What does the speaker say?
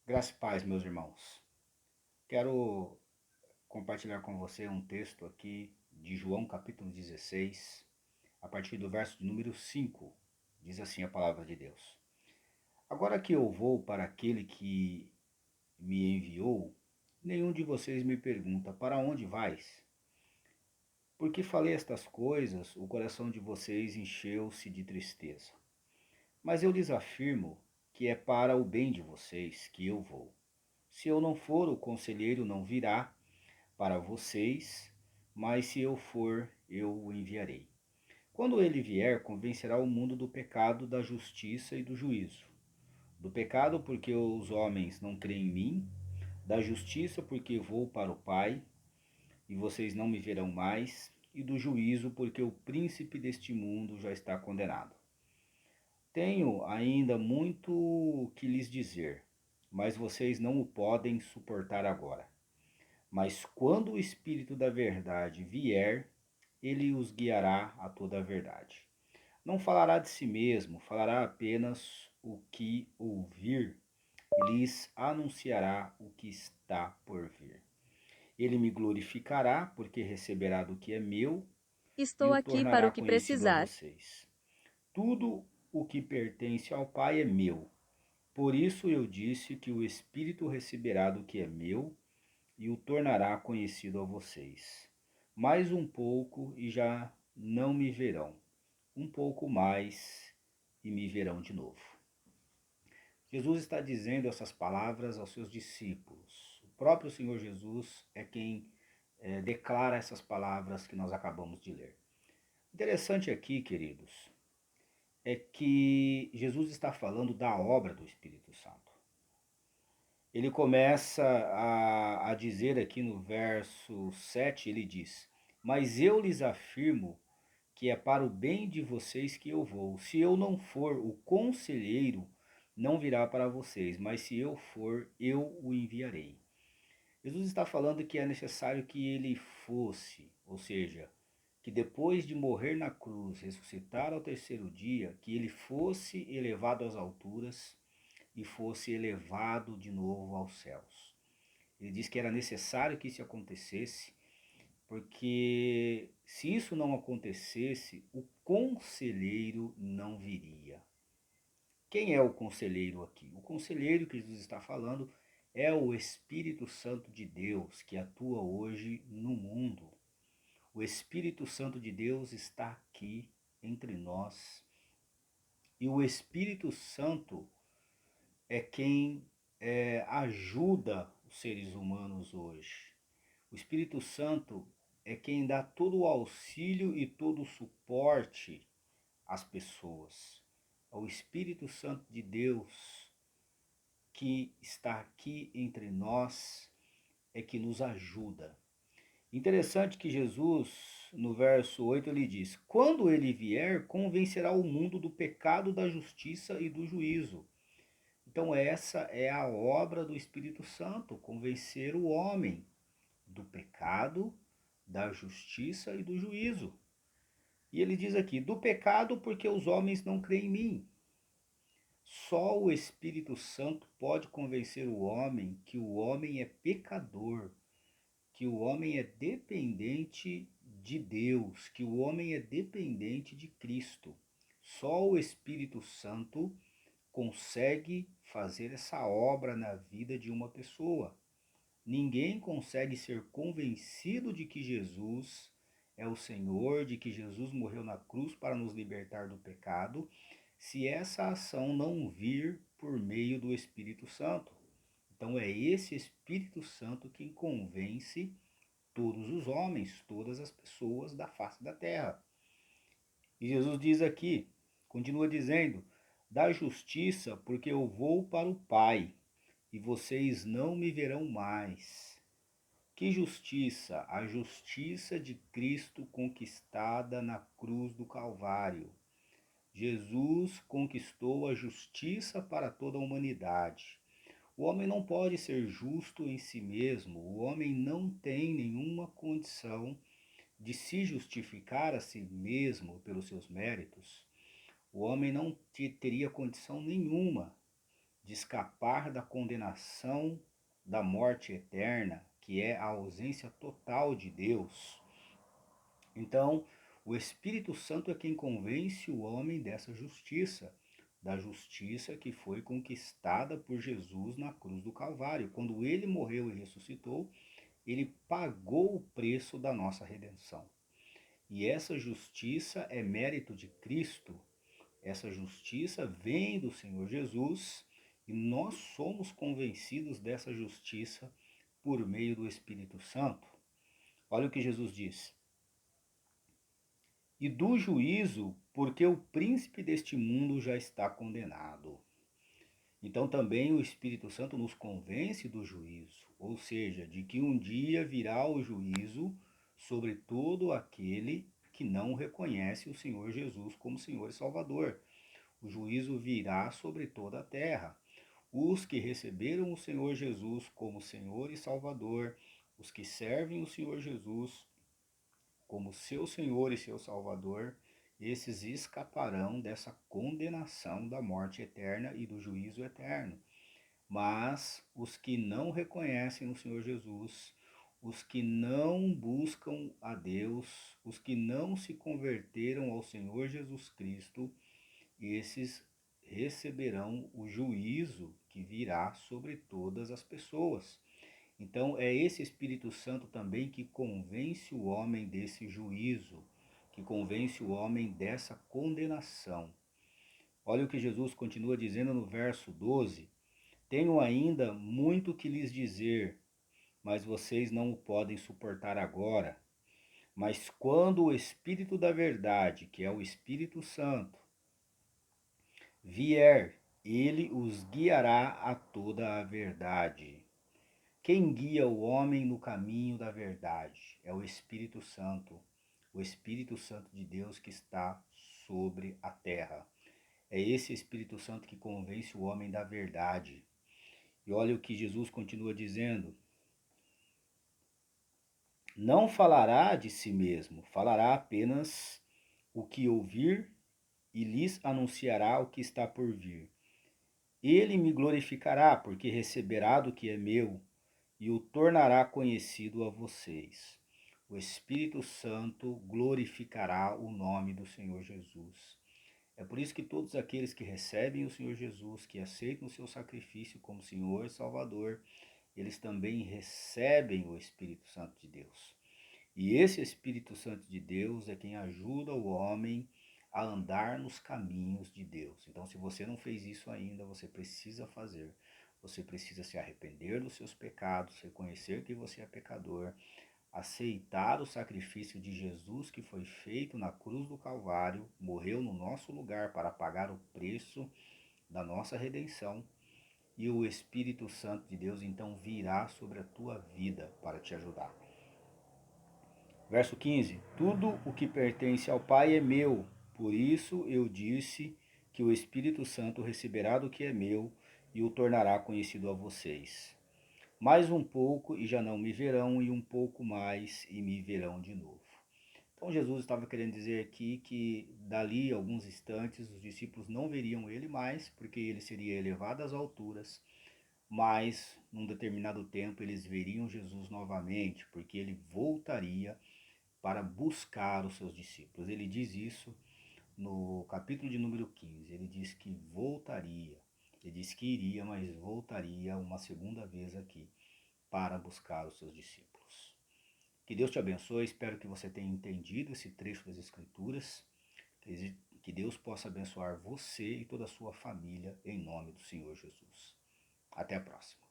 Graça e paz, meus irmãos. Quero compartilhar com você um texto aqui de João capítulo 16, a partir do verso de número 5. Diz assim a palavra de Deus: Agora que eu vou para aquele que me enviou, nenhum de vocês me pergunta: para onde vais? Porque falei estas coisas, o coração de vocês encheu-se de tristeza. Mas eu lhes afirmo que é para o bem de vocês que eu vou. Se eu não for, o conselheiro não virá para vocês, mas se eu for, eu o enviarei. Quando ele vier, convencerá o mundo do pecado, da justiça e do juízo. Do pecado, porque os homens não creem em mim, da justiça, porque vou para o Pai e vocês não me verão mais, e do juízo, porque o príncipe deste mundo já está condenado. Tenho ainda muito que lhes dizer, mas vocês não o podem suportar agora. Mas quando o Espírito da Verdade vier, ele os guiará a toda a verdade. Não falará de si mesmo, falará apenas o que ouvir e lhes anunciará o que está por vir. Ele me glorificará, porque receberá do que é meu e Estou o aqui para tornará o que conhecido a precisar. vocês. Tudo o que pertence ao Pai é meu. Por isso eu disse que o Espírito receberá do que é meu e o tornará conhecido a vocês. Mais um pouco e já não me verão. Um pouco mais e me verão de novo. Jesus está dizendo essas palavras aos seus discípulos. O próprio Senhor Jesus é quem declara essas palavras que nós acabamos de ler. Interessante aqui, queridos, é que Jesus está falando da obra do Espírito Santo. Ele começa a dizer aqui no verso 7, ele diz: Mas eu lhes afirmo que é para o bem de vocês que eu vou. Se eu não for, o conselheiro não virá para vocês, mas se eu for, eu o enviarei. Jesus está falando que é necessário que ele fosse, ou seja, que depois de morrer na cruz, ressuscitar ao terceiro dia, que ele fosse elevado às alturas e fosse elevado de novo aos céus. Ele diz que era necessário que isso acontecesse, porque se isso não acontecesse, o conselheiro não viria. Quem é o conselheiro aqui? O conselheiro que Jesus está falando é o Espírito Santo de Deus que atua hoje no mundo. O Espírito Santo de Deus está aqui entre nós. E o Espírito Santo é quem ajuda os seres humanos hoje. O Espírito Santo é quem dá todo o auxílio e todo o suporte às pessoas. É o Espírito Santo de Deus que está aqui entre nós é que nos ajuda. Interessante que Jesus, no verso 8, ele diz: Quando ele vier, convencerá o mundo do pecado, da justiça e do juízo. Então, essa é a obra do Espírito Santo, convencer o homem do pecado, da justiça e do juízo. E ele diz aqui: do pecado, porque os homens não creem em mim. Só o Espírito Santo pode convencer o homem que o homem é pecador, que o homem é dependente de Deus, que o homem é dependente de Cristo. Só o Espírito Santo consegue fazer essa obra na vida de uma pessoa. Ninguém consegue ser convencido de que Jesus é o Senhor, de que Jesus morreu na cruz para nos libertar do pecado, se essa ação não vir por meio do Espírito Santo. Então é esse Espírito Santo quem convence todos os homens, todas as pessoas da face da terra. E Jesus diz aqui, continua dizendo: da justiça, porque eu vou para o Pai, e vocês não me verão mais. Que justiça? A justiça de Cristo conquistada na cruz do Calvário. Jesus conquistou a justiça para toda a humanidade. O homem não pode ser justo em si mesmo, o homem não tem nenhuma condição de se justificar a si mesmo pelos seus méritos. O homem não teria condição nenhuma de escapar da condenação da morte eterna, que é a ausência total de Deus. Então, o Espírito Santo é quem convence o homem dessa justiça, da justiça que foi conquistada por Jesus na cruz do Calvário. Quando ele morreu e ressuscitou, ele pagou o preço da nossa redenção. E essa justiça é mérito de Cristo. Essa justiça vem do Senhor Jesus e nós somos convencidos dessa justiça por meio do Espírito Santo. Olha o que Jesus diz: e do juízo, porque o príncipe deste mundo já está condenado. Então também o Espírito Santo nos convence do juízo, ou seja, de que um dia virá o juízo sobre todo aquele que não reconhece o Senhor Jesus como Senhor e Salvador. O juízo virá sobre toda a terra. Os que receberam o Senhor Jesus como Senhor e Salvador, os que servem o Senhor Jesus como seu Senhor e seu Salvador, esses escaparão dessa condenação da morte eterna e do juízo eterno. Mas os que não reconhecem o Senhor Jesus, os que não buscam a Deus, os que não se converteram ao Senhor Jesus Cristo, esses receberão o juízo que virá sobre todas as pessoas. Então é esse Espírito Santo também que convence o homem desse juízo, que convence o homem dessa condenação. Olha o que Jesus continua dizendo no verso 12: tenho ainda muito que lhes dizer, mas vocês não o podem suportar agora. Mas quando o Espírito da verdade, que é o Espírito Santo, vier, ele os guiará a toda a verdade. Quem guia o homem no caminho da verdade é o Espírito Santo, o Espírito Santo de Deus que está sobre a terra. É esse Espírito Santo que convence o homem da verdade. E olha o que Jesus continua dizendo: não falará de si mesmo, falará apenas o que ouvir e lhes anunciará o que está por vir. Ele me glorificará, porque receberá do que é meu e o tornará conhecido a vocês. O Espírito Santo glorificará o nome do Senhor Jesus. É por isso que todos aqueles que recebem o Senhor Jesus, que aceitam o seu sacrifício como Senhor e Salvador, eles também recebem o Espírito Santo de Deus. E esse Espírito Santo de Deus é quem ajuda o homem a andar nos caminhos de Deus. Então, se você não fez isso ainda, você precisa fazer. Você precisa se arrepender dos seus pecados, reconhecer que você é pecador, aceitar o sacrifício de Jesus que foi feito na cruz do Calvário, morreu no nosso lugar para pagar o preço da nossa redenção. E o Espírito Santo de Deus então virá sobre a tua vida para te ajudar. Verso 15: tudo o que pertence ao Pai é meu, por isso eu disse que o Espírito Santo receberá do que é meu e o tornará conhecido a vocês. Mais um pouco e já não me verão, e um pouco mais e me verão de novo. Então Jesus estava querendo dizer aqui que dali a alguns instantes os discípulos não veriam ele mais, porque ele seria elevado às alturas, mas num determinado tempo eles veriam Jesus novamente, porque ele voltaria para buscar os seus discípulos. Ele diz isso no capítulo de número 15. Ele diz que voltaria. Ele disse que iria, mas voltaria uma segunda vez aqui para buscar os seus discípulos. Que Deus te abençoe. Espero que você tenha entendido esse trecho das Escrituras. Que Deus possa abençoar você e toda a sua família em nome do Senhor Jesus. Até a próxima.